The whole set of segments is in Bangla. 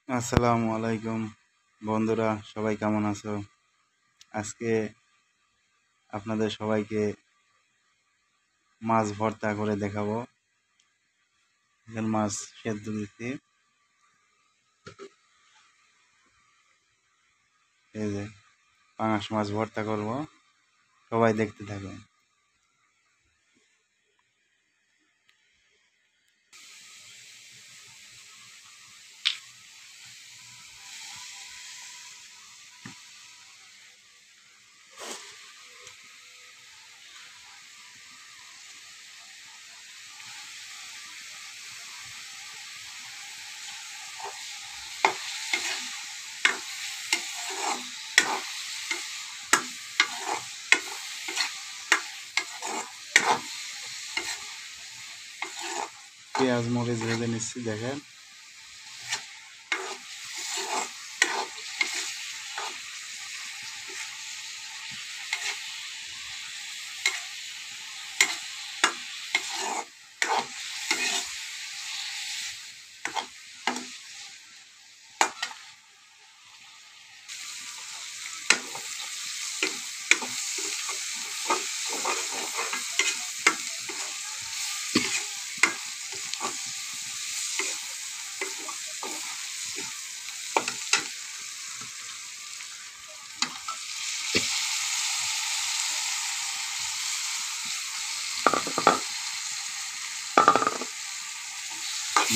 আসসালামু আলাইকুম বন্ধুরা, সবাই কেমন আছো? আজকে আপনাদের সবাইকে মাছ ভর্তা করে দেখাবো। এখানে মাছ সেদ্ধ দিচ্ছি। এই যে পাঙাশ মাছ ভর্তা করব, সবাই দেখতে থাকুন। পেঁয়াজ মরিচ ভেজে নিচ্ছি, দেখেন।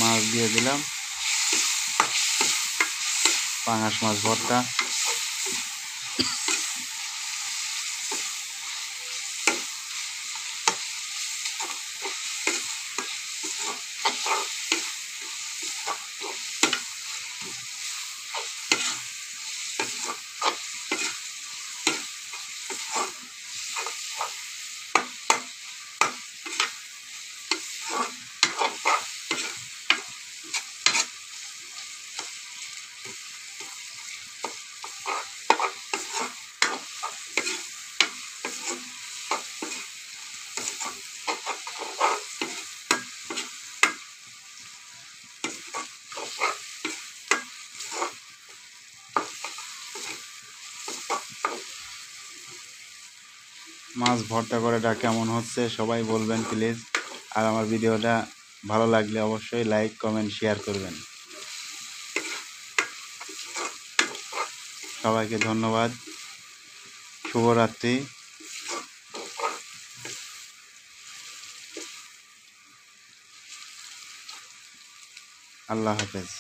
মাছ দিয়ে দিলাম, পাঙাশ মাছ ভর্তা। মাছ ভর্তা করাটা কেমন হচ্ছে সবাই বলবেন প্লিজ। আর আমার ভিডিওটা ভালো লাগলে অবশ্যই লাইক কমেন্ট শেয়ার করবেন। সবাইকে ধন্যবাদ। শুভরাত্রি। আল্লাহ হাফেজ।